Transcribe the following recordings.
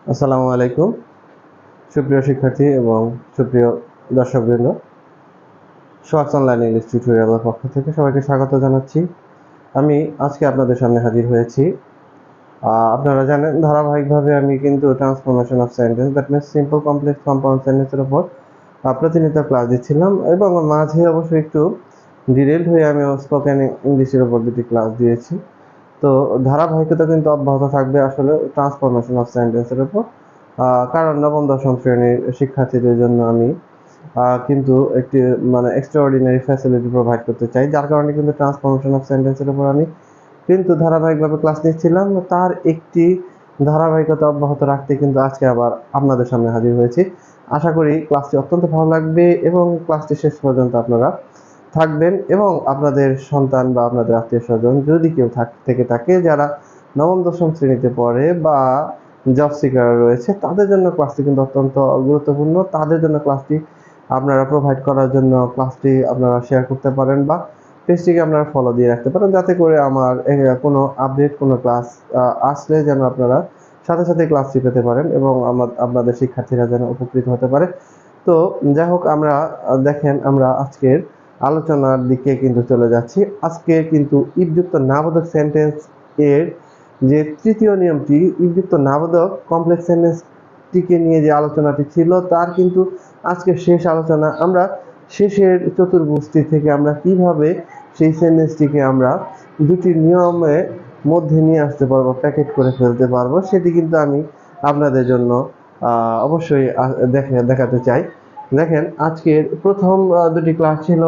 আসসালামু আলাইকুম সুপ্রিয় শিক্ষার্থী এবং সুপ্রিয় দর্শকবৃন্দ, সোহাগ অনলাইন ইংলিশ টিউটোরিয়ালের পক্ষ থেকে সবাইকে স্বাগত জানাচ্ছি। আমি আজকে আপনাদের সামনে হাজির হয়েছি। আপনারা জানেন ধারাবাহিকভাবে আমি কিন্তু transformation of sentence, that means simple complex compound সেন্টেন্সের উপর প্রতিনিয়ত ক্লাস দিচ্ছিলাম এবং মাঝে অবশ্যই একটু ডিরেলড হয়ে আমি স্পোকেন ইংলিশের উপর দুটি ক্লাস দিয়েছি। তো ধারাবাহিকতা কিন্তু অব্যাহত থাকবে আসলে ট্রান্সফরমেশন অফ সেন্টেন্সের উপর, কারণ নবম দশম শ্রেণীর শিক্ষার্থীদের জন্য আমি কিন্তু একটি এক্সট্রাঅর্ডিনারি ফ্যাসিলিটি প্রোভাইড করতে চাই, যার কারণে কিন্তু ট্রান্সফরমেশন অফ সেন্টেন্সের উপর আমি কিন্তু ধারাবাহিকভাবে ক্লাস নিচ্ছিলাম। তার একটি ধারাবাহিকতা অব্যাহত রাখতে কিন্তু আজকে আবার আপনাদের সামনে হাজির হয়েছি। আশা করি ক্লাসটি অত্যন্ত ভালো লাগবে এবং ক্লাসটি শেষ পর্যন্ত আপনারা থাকবেন এবং আপনাদের সন্তান বা আপনাদের আত্মীয় স্বজন যদি কেউ থেকে থাকে যারা নবম দশম শ্রেণীতে পড়ে বা জব সিকার রয়েছে, তাদের জন্য ক্লাসটি কিন্তু অত্যন্ত গুরুত্বপূর্ণ। তাদের জন্য ক্লাসটি আপনারা প্রোভাইড করার জন্য ক্লাসটি আপনারা শেয়ার করতে পারেন বা পেজটিকে আপনারা ফলো দিয়ে রাখতে পারেন, যাতে করে আমার কোনো আপডেট কোনো ক্লাস আসলে যেন আপনারা সাথে সাথে ক্লাসটি পেতে পারেন এবং আপনাদের শিক্ষার্থীরা যেন উপকৃত হতে পারে। তো যাই হোক, আমরা দেখেন আমরা আজকের আলোচনার দিকে কিন্তু চলে যাচ্ছি। আজকে কিন্তু ইফযুক্ত নাবোধক সেন্টেন্স এর যে তৃতীয় নিয়মটি, ইফযুক্ত নাবোধক কমপ্লেক্স সেন্টেন্সটিকে নিয়ে যে আলোচনাটি ছিল তার কিন্তু আজকে শেষ আলোচনা। আমরা শেষের চতুর্ভুজটি থেকে আমরা কিভাবে সেই সেন্টেন্সটিকে আমরা দুটি নিয়মের মধ্যে নিয়ে আসতে পারবো, প্যাকেট করে ফেলতে পারবো, সেটি কিন্তু আমি আপনাদের জন্য অবশ্যই দেখাতে চাই। দেখেন, আজকের প্রথম দুটি ক্লাস ছিল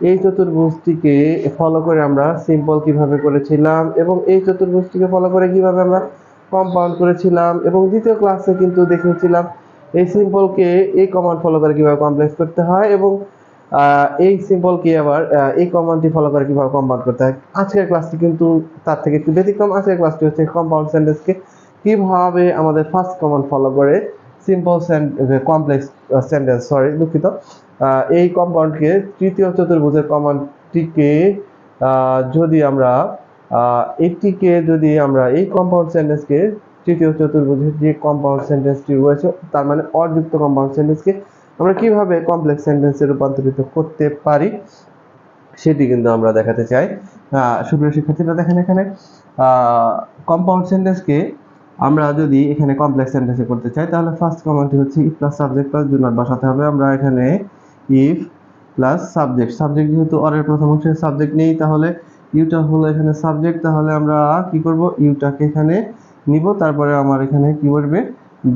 এই চতুর্ভুজটিকে ফলো করে আমরা সিম্পল কিভাবে করেছিলাম এবং এই চতুর্ভুজটিকে ফলো করে কিভাবে আমরা কম্পাউন্ড করেছিলাম, এবং দ্বিতীয় ক্লাসে কিন্তু দেখিয়েছিলাম এই সিম্পলকে এই কমান্ড ফলো করে কিভাবে কমপ্লেক্স করতে হয় এবং এই সিম্পলকে আবার এই কমান্ডটি ফলো করে কিভাবে কম্পাউন্ড করতে হয়। আজকের ক্লাসটি কিন্তু তার থেকে একটু ব্যতিক্রম। আজকের ক্লাসটি হচ্ছে কম্পাউন্ড সেন্টেন্সকে কিভাবে আমাদের ফার্স্ট কমান্ড ফলো করে সিম্পল কমপ্লেক্স সেন্টেন্স দুঃখিত এই কম্পাউন্ডকে তৃতীয় চতুর্ভুজের কমান্ডটিকে যদি আমরা এই কম্পাউন্ড সেন্টেন্সকে তৃতীয় চতুর্ভুজের যে কম্পাউন্ড সেন্টেন্সটি রয়েছে তার মানে অযুক্ত কম্পাউন্ড সেন্টেন্সকে আমরা কিভাবে কমপ্লেক্স সেন্টেন্সে রূপান্তরিত করতে পারি সেটি কিন্তু আমরা দেখাতে চাই। সুপ্রিয় শিক্ষার্থীরা দেখেন, এখানে কম্পাউন্ড সেন্টেন্সকে আমরা যদি এখানে কমপ্লেক্স সেন্টেন্সে করতে চাই তাহলে ফার্স্ট কমান্ডটি হচ্ছে if plus subject plus do not বসাতে হবে। আমরা এখানে ইফ প্লাস সাবজেক্ট যেহেতু অরের প্রথম অংশে সাবজেক্ট নেই, তাহলে ইউটা হলো এখানে সাবজেক্ট, তাহলে আমরা কি করব, ইউটাকে এখানে নিব, তারপরে আমার এখানে কি বসবে,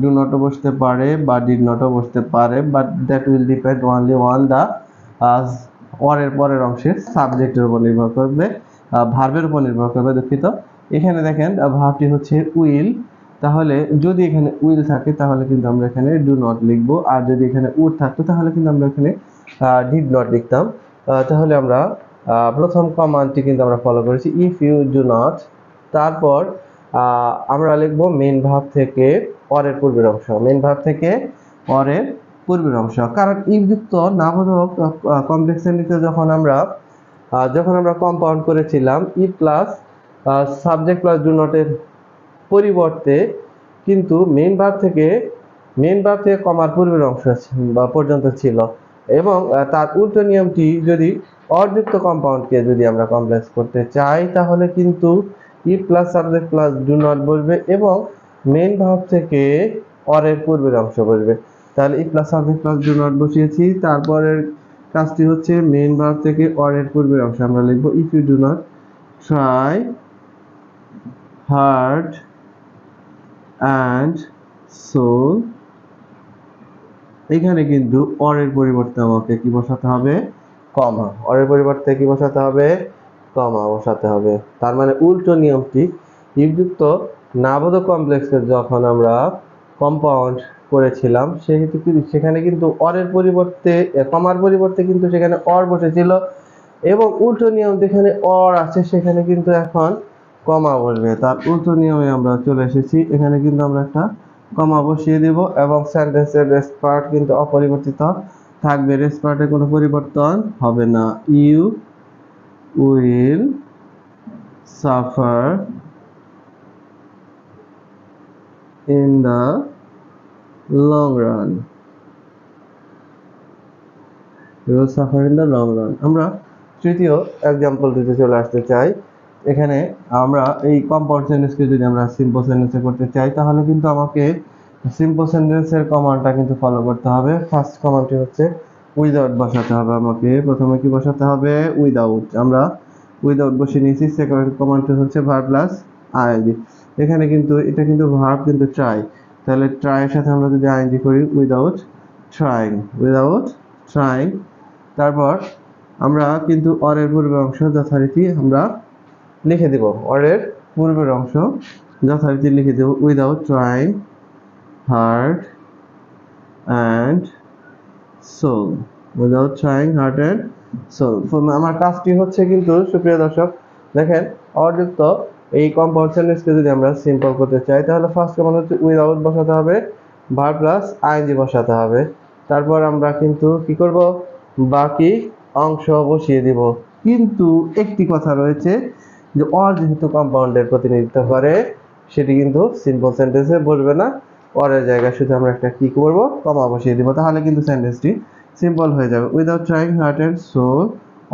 ডু নটও বসতে পারে বা ডিড নটও বসতে পারে, but that will depend only on the অরের পরের অংশে সাবজেক্টের উপর নির্ভর করবে, ভার্বের উপর নির্ভর করবে। দুঃখিত, এখানে দেখেন ভার্বটি হচ্ছে উইল, তাহলে যদি এখানে উইল থাকে তাহলে কিন্তু আমরা এখানে ডু নট লিখব, আর যদি এখানে উড থাকতো তাহলে কিন্তু আমরা এখানে ডিড নট লিখতাম। তাহলে আমরা প্রথম কমান্ডটি কিন্তু আমরা ফলো করেছি, ইফ ইউ ডু নট, তারপর আমরা লিখব মেইন ভার্ব থেকে অরের পূর্বের অংশ, কারণ ইফযুক্ত নাবোধক কমপ্লেক্স সেন্টেন্সে যখন আমরা কম্পাউন্ড করেছিলাম if plus subject plus do নটের পরিবর্তে কিন্তু মেইন ভার্ব থেকে কমার পূর্বের অংশ বা পর্যন্ত ছিল, এবং তার উল্টো নিয়মটি, যদি অযুক্ত কম্পাউন্ডকে যদি আমরা কমপ্লেক্স করতে চাই তাহলে কিন্তু if plus subject plus do not বসবে এবং মেইন ভার্ব থেকে অরের পূর্বের অংশ বসবে। তাহলে if plus subject plus do not বসিয়েছি, তারপরের কাজটি হচ্ছে মেইন ভার্ব থেকে অরের পূর্বের অংশ আমরা লিখব if you do not try hard and soul. এখানে কিন্তু অরের পরিবর্তে আমাকে কি বসাতে হবে, কমা। অরের পরিবর্তে কি বসাতে হবে, কমা বসাতে হবে। তার মানে উল্টো নিয়মটি, ইফযুক্ত নাবোধক কমপ্লেক্সের যখন আমরা কম্পাউন্ড করেছিলাম সেখানে কিন্তু অরের পরিবর্তে কমার পরিবর্তে কিন্তু সেখানে অর বসেছিল, এবং উল্টো নিয়ম যেখানে অর আছে সেখানে কিন্তু এখন কমা বসবে। তার উল্টো নিয়মে আমরা চলে এসেছি, এখানে কিন্তু আমরা একটা কমা বসিয়ে দেব এবং সেন্টেন্সের রেস্ট পার্ট কিন্তু অপরিবর্তিত থাকবে, রেস্ট পার্টে কোনো পরিবর্তন হবে না। You will suffer in the long run. We will suffer in the long run. আমরা তৃতীয় এক্সাম্পলটিতে চলে আসতে চাই। এখানে আমরা এই কম্পাউন্ড সেন্টেন্সকে যদি আমরা সিম্পল সেন্টেন্সে করতে চাই তাহলে কিন্তু আমাকে সিম্পল সেন্টেন্সের কমান্ডটা কিন্তু ফলো করতে হবে। ফার্স্ট কমান্ডটি হচ্ছে উইদাউট বসাতে হবে। আমাকে প্রথমে কি বসাতে হবে? উইদাউট। আমরা উইদাউট বসিয়ে নিয়েছি। সেকেন্ড কমান্ডটি হচ্ছে ভার্ব প্লাস আইএনজি। এখানে কিন্তু এটা কিন্তু ভার্ব কিন্তু ট্রাই, তাহলে ট্রাইয়ের সাথে আমরা যদি আইএনজি করি উইদাউট ট্রাইং, উইদাউট ট্রাইং। তারপর আমরা কিন্তু অরের পূর্বের অংশ যথারীতি আমরা লিখে দেব। অরের পূর্বের অংশ যথারীতি লিখে দেব without trying heart and soul, without trying heart and soul. আমার কাজটি হচ্ছে কিন্তু সুপ্রিয় দর্শক দেখেন, অযুক্ত এই কম্পাউন্ড সেন্টেন্সকে যদি আমরা সিম্পল করতে চাই তাহলে ফার্স্ট কমান্ড হচ্ছে উইদাউট বসাতে হবে, ভার্ব প্লাস আইএনজি বসাতে হবে। তারপর আমরা কিন্তু কি করব? বাকি অংশ বসিয়ে দিব। কিন্তু একটি কথা রয়েছে যে অর যেহেতু কম্পাউন্ডের প্রতিনিধিত্ব করে সেটি কিন্তু সিম্পল সেন্টেন্সে বসবে না, অরের জায়গায় শুধু আমরা একটা কি করব? কমা বসিয়ে দিব, তাহলে কিন্তু সেন্টেন্সটি সিম্পল হয়ে যাবে। Without trying heart and soul,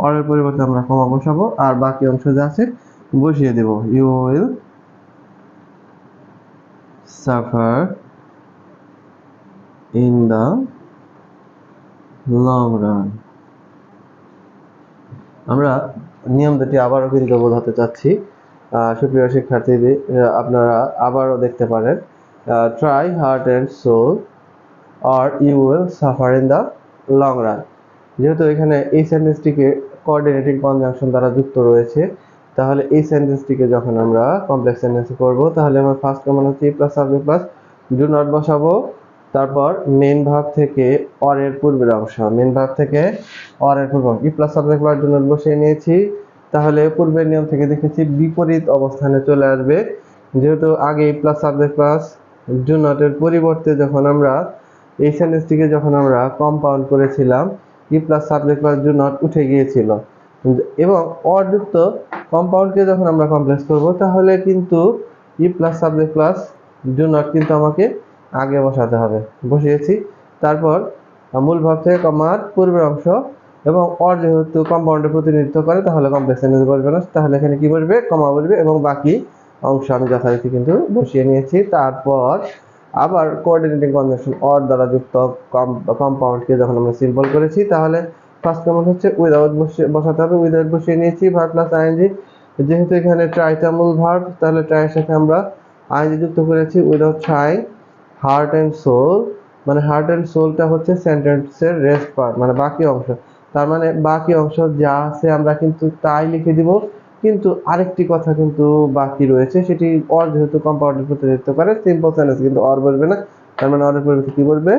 অরের পরিবর্তে আমরা কমা বসাবো আর বাকি অংশ যা আছে বসিয়ে দেব। You will suffer in the long run. আমরা নিয়ম দুটি আবারও কিন্তু বোঝাতে চাচ্ছি। সুপ্রিয় শিক্ষার্থীদের আপনারা আবারও দেখতে পারেন, try heart and soul or you will suffer in the long run. যেহেতু এখানে এই সেন্টেন্সটিকে কোঅর্ডিনেটিং কনজাংশন দ্বারা যুক্ত রয়েছে, তাহলে এই সেন্টেন্সটিকে যখন আমরা কমপ্লেক্স সেন্টেন্সে করব তাহলে আমরা ফার্স্ট কমান্ড হচ্ছে if plus subject plus do not বসাবো। তারপর মেইন ভার্ব থেকে অরের পূর্বের অংশ, মেইন ভার্ব থেকে অরের পূর্ব if plus subject plus do not বসিয়ে নিয়েছি। তাহলে পূর্বের নিয়ম থেকে দেখেছি বিপরীত অবস্থানে চলে আসবে। যেহেতু আগে if plus subject plus do নটের পরিবর্তে যখন আমরা এই সেন্টেন্সটিকে যখন আমরা কম্পাউন্ড করেছিলাম if plus subject plus do not উঠে গিয়েছিল, এবং অযুক্ত কম্পাউন্ডকে যখন আমরা কমপ্লেক্স করব তাহলে কিন্তু if plus subject plus do not কিন্তু আমাকে আগে বসাতে হবে, বসিয়েছি। তারপর মূল ভাব থেকে কমার পূর্বের অংশ এবং অর যেহেতু কম্পাউন্ডের প্রতিনিধিত্ব করে তাহলে কমপ্লেক্স সেন্টেন্স বসবে না, তাহলে এখানে কি বসবে? কমা বসবে এবং বাকি অংশ আমি যথারীতি কিন্তু বসিয়ে নিয়েছি। তারপর আবার কোঅর্ডিনেটিং কনজাংশন অর দ্বারা যুক্ত কম্পাউন্ডকে যখন আমরা সিম্পল করেছি তাহলে ফার্স্ট কমান্ড হচ্ছে উইদাউট বসাতে হবে, উইদাউট বসিয়ে নিয়েছি ভার্ব প্লাস আইএনজি। যেহেতু এখানে ট্রাইটা মূল ভার্ব তাহলে ট্রাইয়ের সাথে আমরা আইএনজি যুক্ত করেছি without trying heart and soul, মানে হার্ট অ্যান্ড সোলটা হচ্ছে সেন্টেন্সের রেস্ট পার্ট, মানে বাকি অংশ। তার মানে বাকি অংশ যা আছে আমরা কিন্তু তাই লিখে দিব, কিন্তু আরেকটি কথা কিন্তু বাকি রয়েছে, সেটি অর যেহেতু কম্পাউন্ডের প্রতিনিধিত্ব করে সিম্পল সেন্টেন্স কিন্তু অর বসবে না, তার মানে অরের পরিবর্তে কি বলবে?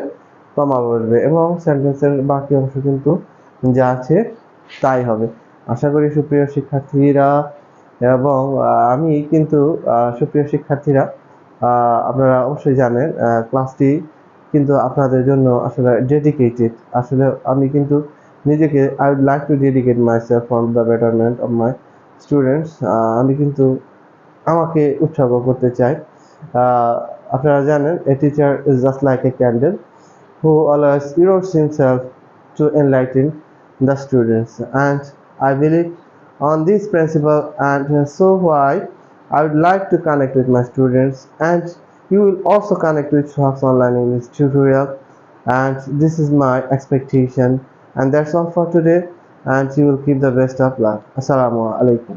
কমা বসবে এবং সেন্টেন্সের বাকি অংশ কিন্তু যা আছে তাই হবে। আশা করি সুপ্রিয় শিক্ষার্থীরা এবং আমি কিন্তু সুপ্রিয় শিক্ষার্থীরা আপনারা অবশ্যই জানেন ক্লাসটি কিন্তু আপনাদের জন্য আসলে ডেডিকেটেড। আসলে আমি কিন্তু নিজেকে I would like to dedicate myself for the betterment of my students. আমি কিন্তু আমাকে উৎসর্গ করতে চাই। আপনারা জানেন a teacher is just like a candle who always erodes himself to enlighten the students, and I believe on this principle, and so why I would like to connect with my students, and you will also connect with Shohag's online English tutorial, and this is my expectation, and that's all for today, and you will keep the best of luck. Assalamu alaikum.